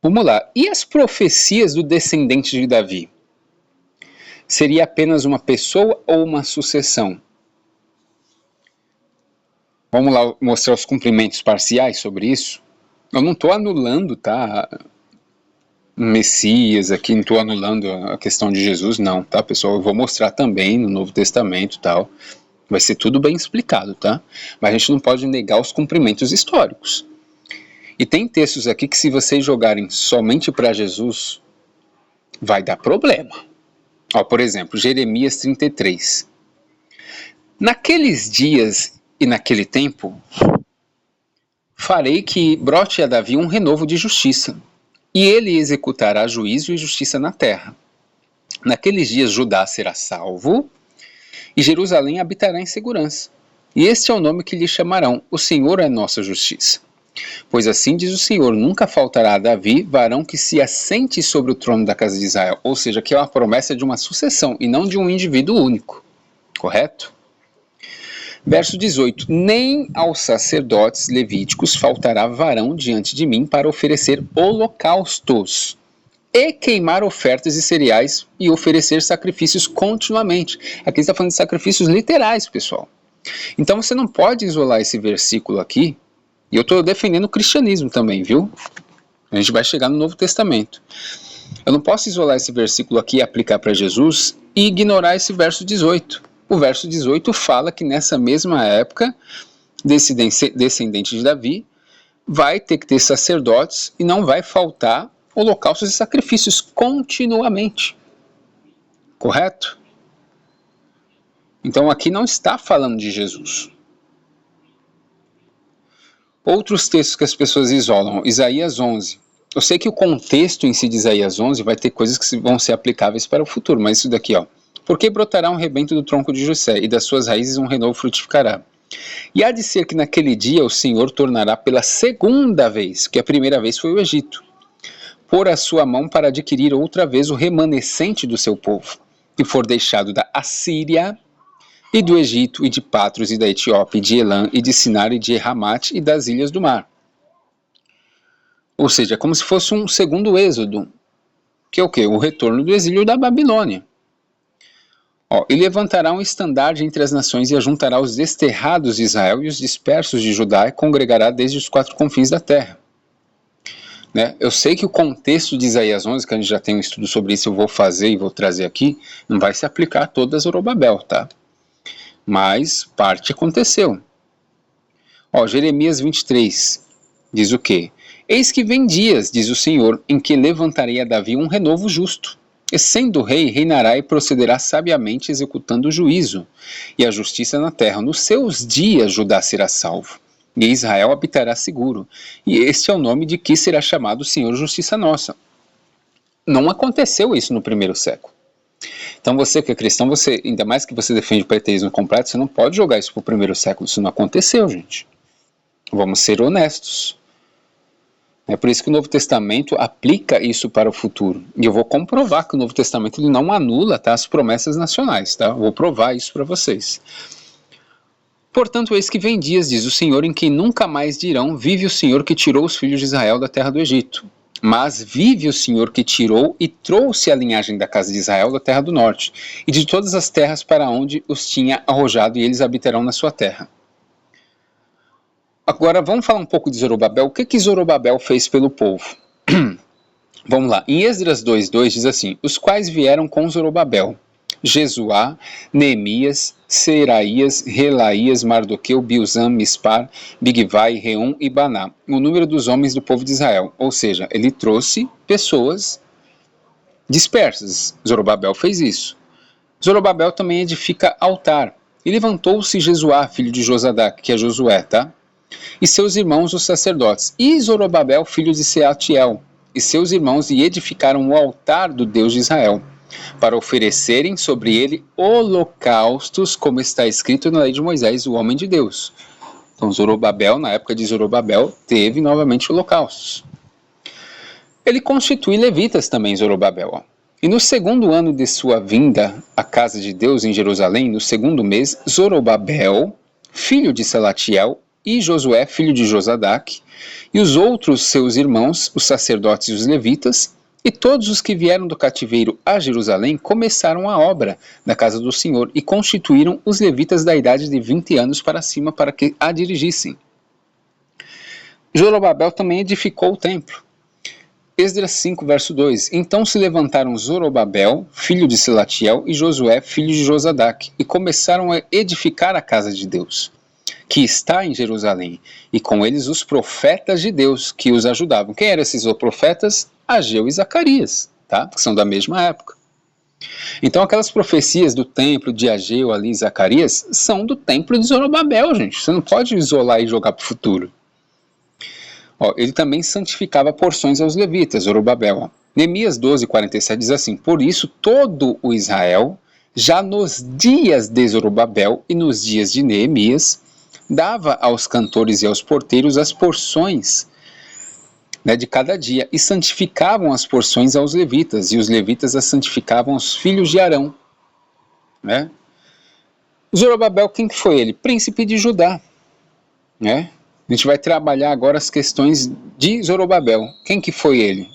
Vamos lá. E as profecias do descendente de Davi? Seria apenas uma pessoa ou uma sucessão? Vamos lá mostrar os cumprimentos parciais sobre isso? Eu não estou anulando, tá? Messias aqui, não estou anulando a questão de Jesus, não, tá, pessoal? Eu vou mostrar também no Novo Testamento e tal. Vai ser tudo bem explicado, tá? Mas a gente não pode negar os cumprimentos históricos. E tem textos aqui que, se vocês jogarem somente para Jesus, vai dar problema. Ó, por exemplo, Jeremias 33. Naqueles dias e naquele tempo, farei que brote a Davi um renovo de justiça, e ele executará juízo e justiça na terra. Naqueles dias Judá será salvo, e Jerusalém habitará em segurança. E este é o nome que lhe chamarão: o Senhor é nossa justiça. Pois assim diz o Senhor: nunca faltará a Davi varão que se assente sobre o trono da casa de Israel. Ou seja, que é uma promessa de uma sucessão e não de um indivíduo único. Correto? Verso 18: nem aos sacerdotes levíticos faltará varão diante de mim para oferecer holocaustos e queimar ofertas e cereais e oferecer sacrifícios continuamente. Aqui está falando de sacrifícios literais, pessoal. Então você não pode isolar esse versículo aqui, e eu estou defendendo o cristianismo também, viu? A gente vai chegar no Novo Testamento. Eu não posso isolar esse versículo aqui e aplicar para Jesus e ignorar esse verso 18. O verso 18 fala que nessa mesma época, descendente de Davi, vai ter que ter sacerdotes e não vai faltar holocaustos e sacrifícios continuamente. Correto? Então aqui não está falando de Jesus. Outros textos que as pessoas isolam, Isaías 11. Eu sei que o contexto em si de Isaías 11 vai ter coisas que vão ser aplicáveis para o futuro, mas isso daqui, ó. Porque brotará um rebento do tronco de Jessé, e das suas raízes um renovo frutificará. E há de ser que naquele dia o Senhor tornará pela segunda vez, que a primeira vez foi o Egito, pôr a sua mão para adquirir outra vez o remanescente do seu povo, que for deixado da Assíria, e do Egito, e de Patros, e da Etiópia, e de Elã, e de Sinar, e de Ramate, e das ilhas do mar. Ou seja, como se fosse um segundo êxodo, que é o quê? O retorno do exílio da Babilônia. Ó, e levantará um estandarte entre as nações, e ajuntará os desterrados de Israel e os dispersos de Judá, e congregará desde os quatro confins da terra. Né? Eu sei que o contexto de Isaías 11, que a gente já tem um estudo sobre isso, eu vou fazer e vou trazer aqui, não vai se aplicar a todas Zorobabel, tá? Mas parte aconteceu. Ó, Jeremias 23 diz o quê? Eis que vem dias, diz o Senhor, em que levantarei a Davi um renovo justo. E sendo rei, reinará e procederá sabiamente, executando o juízo e a justiça na terra. Nos seus dias Judá será salvo, e Israel habitará seguro. E este é o nome de que será chamado Senhor Justiça Nossa. Não aconteceu isso no primeiro século. Então você que é cristão, você, ainda mais que você defende o preteísmo completo, você não pode jogar isso para o primeiro século. Isso não aconteceu, gente. Vamos ser honestos. É por isso que o Novo Testamento aplica isso para o futuro. E eu vou comprovar que o Novo Testamento ele não anula, tá, as promessas nacionais. Tá? Eu vou provar isso para vocês. Portanto, eis que vem dias, diz o Senhor, em que nunca mais dirão: vive o Senhor que tirou os filhos de Israel da terra do Egito. Mas vive o Senhor que tirou e trouxe a linhagem da casa de Israel da terra do norte, e de todas as terras para onde os tinha arrojado, e eles habitarão na sua terra. Agora vamos falar um pouco de Zorobabel. O que Zorobabel fez pelo povo? Vamos lá. Em Esdras 2:2 diz assim: os quais vieram com Zorobabel: Jesuá, Neemias, Seraías, Relaías, Mardoqueu, Bilzam, Mispar, Bigvai, Reum e Baná, o número dos homens do povo de Israel. Ou seja, ele trouxe pessoas dispersas. Zorobabel fez isso. Zorobabel também edifica altar. E levantou-se Jesuá, filho de Josadac, que é Josué, tá? E seus irmãos os sacerdotes, e Zorobabel, filho de Sealtiel, e seus irmãos, e edificaram o altar do Deus de Israel, para oferecerem sobre ele holocaustos, como está escrito na lei de Moisés, o homem de Deus. Então Zorobabel, na época de Zorobabel, teve novamente holocaustos. Ele constitui levitas também, Zorobabel. Ó. E no segundo ano de sua vinda à casa de Deus em Jerusalém, no segundo mês, Zorobabel, filho de Salatiel, e Josué, filho de Josadaque, e os outros seus irmãos, os sacerdotes e os levitas, e todos os que vieram do cativeiro a Jerusalém começaram a obra da casa do Senhor e constituíram os levitas da idade de 20 anos para cima para que a dirigissem. Zorobabel também edificou o templo. Esdras 5, verso 2. Então se levantaram Zorobabel, filho de Selatiel, e Josué, filho de Josadaque, e começaram a edificar a casa de Deus, que está em Jerusalém, e com eles os profetas de Deus que os ajudavam. Quem eram esses profetas? Ageu e Zacarias, tá? Que são da mesma época. Então aquelas profecias do templo de Ageu ali e Zacarias são do templo de Zorobabel, gente. Você não pode isolar e jogar para o futuro. Ó, ele também santificava porções aos levitas, Zorobabel. Ó. Neemias 12, 47 diz assim: por isso todo o Israel, já nos dias de Zorobabel e nos dias de Neemias, dava aos cantores e aos porteiros as porções, né, de cada dia, e santificavam as porções aos levitas, e os levitas as santificavam aos filhos de Arão. Né? Zorobabel, quem que foi ele? Príncipe de Judá. Né? A gente vai trabalhar agora as questões de Zorobabel. Quem que foi ele?